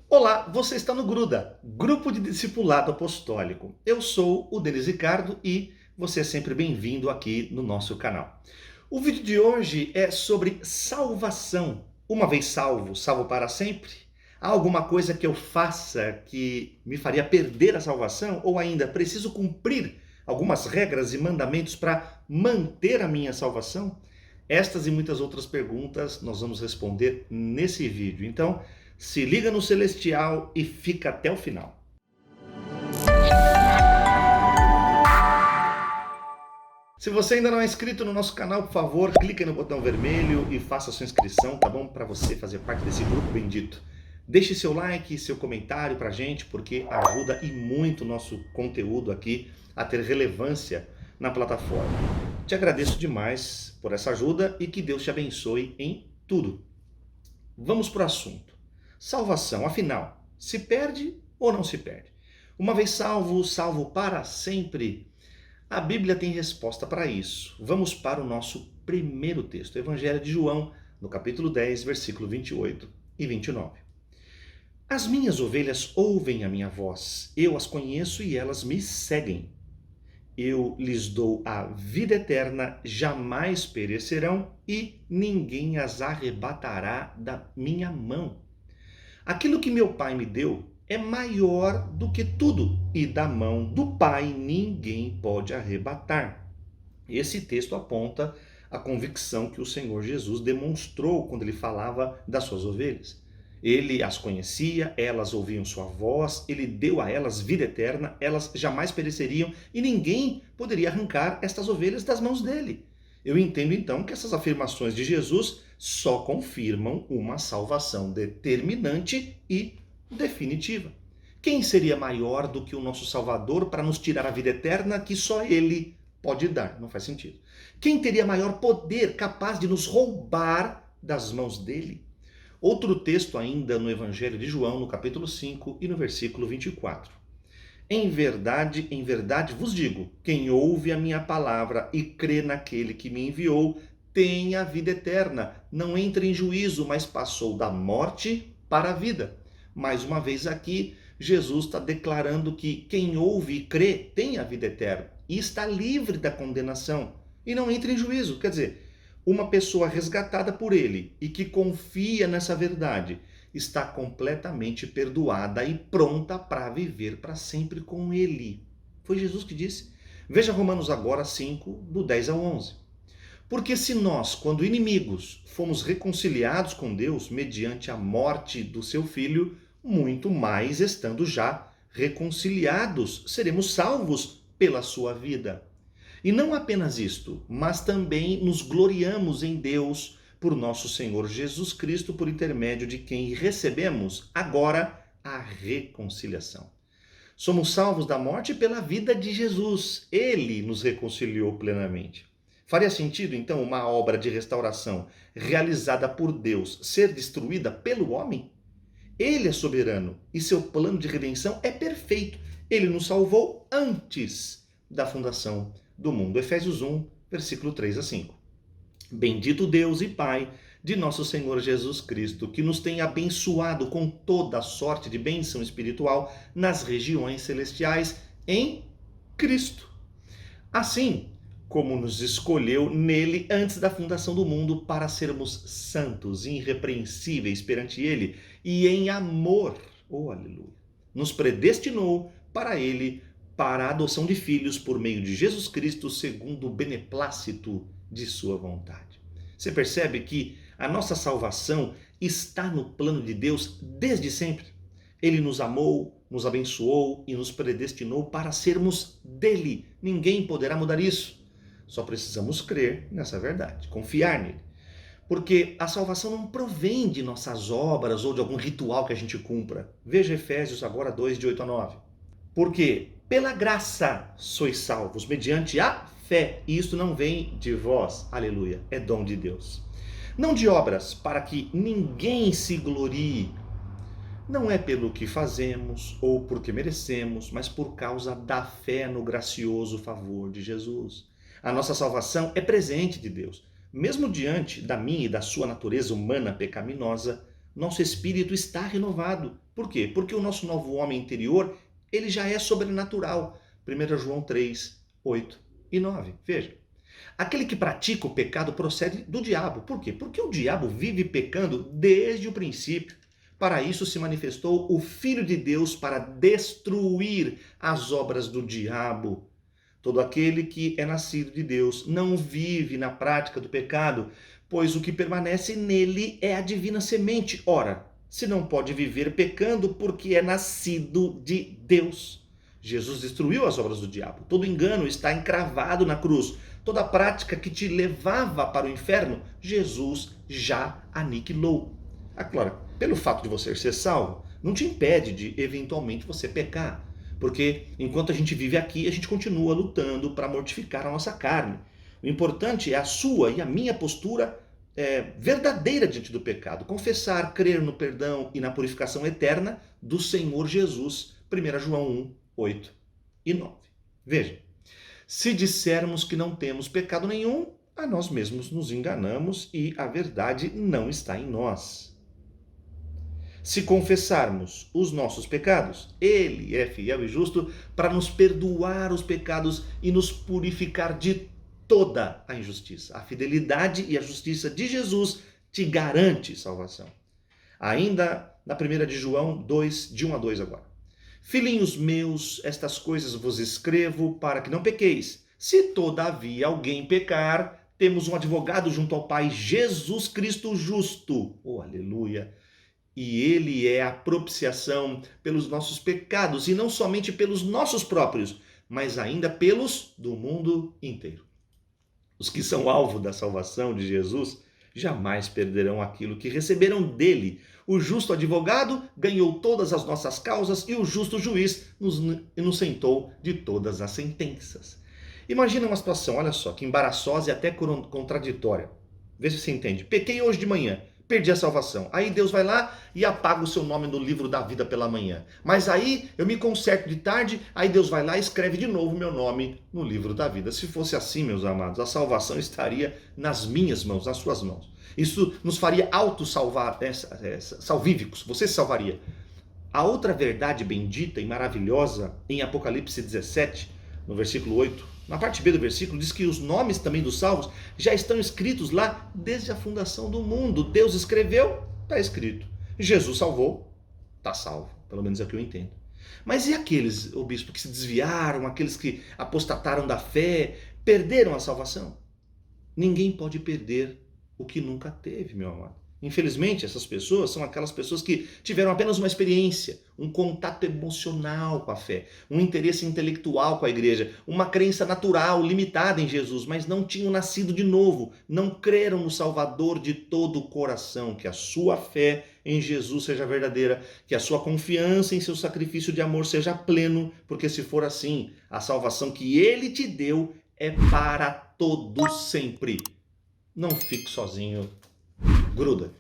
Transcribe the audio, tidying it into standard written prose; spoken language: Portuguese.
Olá, você está no Gruda, Grupo de Discipulado Apostólico. Eu sou o Denis Ricardo e você é sempre bem-vindo aqui no nosso canal. O vídeo de hoje é sobre salvação. Uma vez salvo, salvo para sempre? Há alguma coisa que eu faça que me faria perder a salvação? Ou ainda, preciso cumprir algumas regras e mandamentos para manter a minha salvação? Estas e muitas outras perguntas nós vamos responder nesse vídeo. Então, se liga no Celestial e fica até o final. Se você ainda não é inscrito no nosso canal, por favor, clique no botão vermelho e faça sua inscrição, tá bom? Para você fazer parte desse grupo bendito. Deixe seu like, seu comentário pra gente, porque ajuda e muito o nosso conteúdo aqui a ter relevância na plataforma. Te agradeço demais por essa ajuda e que Deus te abençoe em tudo. Vamos para o assunto. Salvação, afinal, se perde ou não se perde? Uma vez salvo, salvo para sempre? A Bíblia tem resposta para isso. Vamos para o nosso primeiro texto, Evangelho de João, no capítulo 10, versículo 28 e 29. As minhas ovelhas ouvem a minha voz, eu as conheço e elas me seguem. Eu lhes dou a vida eterna, jamais perecerão e ninguém as arrebatará da minha mão. Aquilo que meu Pai me deu é maior do que tudo, e da mão do Pai ninguém pode arrebatar. Esse texto aponta a convicção que o Senhor Jesus demonstrou quando ele falava das suas ovelhas. Ele as conhecia, elas ouviam sua voz, ele deu a elas vida eterna, elas jamais pereceriam e ninguém poderia arrancar estas ovelhas das mãos dele. Eu entendo então que essas afirmações de Jesus só confirmam uma salvação determinante e definitiva. Quem seria maior do que o nosso Salvador para nos tirar a vida eterna que só ele pode dar? Não faz sentido. Quem teria maior poder capaz de nos roubar das mãos dele? Outro texto ainda no Evangelho de João, no capítulo 5 e no versículo 24. Em verdade vos digo, quem ouve a minha palavra e crê naquele que me enviou, tem a vida eterna, não entra em juízo, mas passou da morte para a vida. Mais uma vez aqui, Jesus está declarando que quem ouve e crê tem a vida eterna e está livre da condenação e não entra em juízo. Quer dizer, uma pessoa resgatada por ele e que confia nessa verdade está completamente perdoada e pronta para viver para sempre com ele. Foi Jesus que disse. Veja Romanos agora 5, do 10 ao 11. Porque se nós, quando inimigos, fomos reconciliados com Deus mediante a morte do seu Filho, muito mais estando já reconciliados, seremos salvos pela sua vida. E não apenas isto, mas também nos gloriamos em Deus por nosso Senhor Jesus Cristo, por intermédio de quem recebemos agora a reconciliação. Somos salvos da morte pela vida de Jesus. Ele nos reconciliou plenamente. Faria sentido, então, uma obra de restauração realizada por Deus ser destruída pelo homem? Ele é soberano e seu plano de redenção é perfeito. Ele nos salvou antes da fundação do mundo. Efésios 1, versículo 3 a 5. Bendito Deus e Pai de nosso Senhor Jesus Cristo, que nos tem abençoado com toda sorte de bênção espiritual nas regiões celestiais em Cristo. Assim como nos escolheu nele antes da fundação do mundo para sermos santos e irrepreensíveis perante ele e em amor, oh aleluia, nos predestinou para ele, para a adoção de filhos por meio de Jesus Cristo, segundo o beneplácito de sua vontade. Você percebe que a nossa salvação está no plano de Deus desde sempre. Ele nos amou, nos abençoou e nos predestinou para sermos dele. Ninguém poderá mudar isso. Só precisamos crer nessa verdade, confiar nele. Porque a salvação não provém de nossas obras ou de algum ritual que a gente cumpra. Veja Efésios agora 2, de 8 a 9. Porque pela graça sois salvos, mediante a fé. E isto não vem de vós, aleluia, é dom de Deus. Não de obras, para que ninguém se glorie. Não é pelo que fazemos ou porque merecemos, mas por causa da fé no gracioso favor de Jesus. A nossa salvação é presente de Deus. Mesmo diante da minha e da sua natureza humana pecaminosa, nosso espírito está renovado Por quê? Porque o nosso novo homem interior, ele já é sobrenatural. 1 João 3, 8 e 9. Veja. Aquele que pratica o pecado procede do diabo. Por quê? Porque o diabo vive pecando desde o princípio. Para isso se manifestou o Filho de Deus para destruir as obras do diabo. Todo aquele que é nascido de Deus não vive na prática do pecado, pois o que permanece nele é a divina semente. Ora, se não pode viver pecando porque é nascido de Deus. Jesus destruiu as obras do diabo. Todo engano está encravado na cruz. Toda prática que te levava para o inferno, Jesus já aniquilou. Agora, pelo fato de você ser salvo, não te impede de eventualmente você pecar. Porque enquanto a gente vive aqui, a gente continua lutando para mortificar a nossa carne. O importante é a sua e a minha postura verdadeira diante do pecado. Confessar, crer no perdão e na purificação eterna do Senhor Jesus. 1 João 1, 8 e 9. Veja, se dissermos que não temos pecado nenhum, a nós mesmos nos enganamos e a verdade não está em nós. Se confessarmos os nossos pecados, Ele é fiel e justo para nos perdoar os pecados e nos purificar de toda a injustiça. A fidelidade e a justiça de Jesus te garante salvação. Ainda na 1 de João 2, de 1 a 2 agora. Filhinhos meus, estas coisas vos escrevo para que não pequeis. Se todavia alguém pecar, temos um advogado junto ao Pai, Jesus Cristo justo. Oh, aleluia! E ele é a propiciação pelos nossos pecados, e não somente pelos nossos próprios, mas ainda pelos do mundo inteiro. Os que são alvo da salvação de Jesus jamais perderão aquilo que receberam dele. O justo advogado ganhou todas as nossas causas e o justo juiz nos inocentou de todas as sentenças. Imagina uma situação, olha só, que embaraçosa e até contraditória. Vê se você entende. Pequei hoje de manhã. Perdi a salvação. Aí Deus vai lá e apaga o seu nome no livro da vida pela manhã. Mas aí eu me conserto de tarde, aí Deus vai lá e escreve de novo meu nome no livro da vida. Se fosse assim, meus amados, a salvação estaria nas minhas mãos, nas suas mãos. Isso nos faria auto-salvar, salvíficos. Você se salvaria. A outra verdade bendita e maravilhosa em Apocalipse 17, no versículo 8, na parte B do versículo, diz que os nomes também dos salvos já estão escritos lá desde a fundação do mundo. Deus escreveu, está escrito. Jesus salvou, está salvo. Pelo menos é o que eu entendo. Mas e aqueles, ô bispo, que se desviaram, aqueles que apostataram da fé, perderam a salvação? Ninguém pode perder o que nunca teve, meu amado. Infelizmente, essas pessoas são aquelas pessoas que tiveram apenas uma experiência, um contato emocional com a fé, um interesse intelectual com a igreja, uma crença natural, limitada em Jesus, mas não tinham nascido de novo, não creram no Salvador de todo o coração. Que a sua fé em Jesus seja verdadeira, que a sua confiança em seu sacrifício de amor seja pleno, porque se for assim, a salvação que Ele te deu é para todo sempre. Não fique sozinho. Gruda.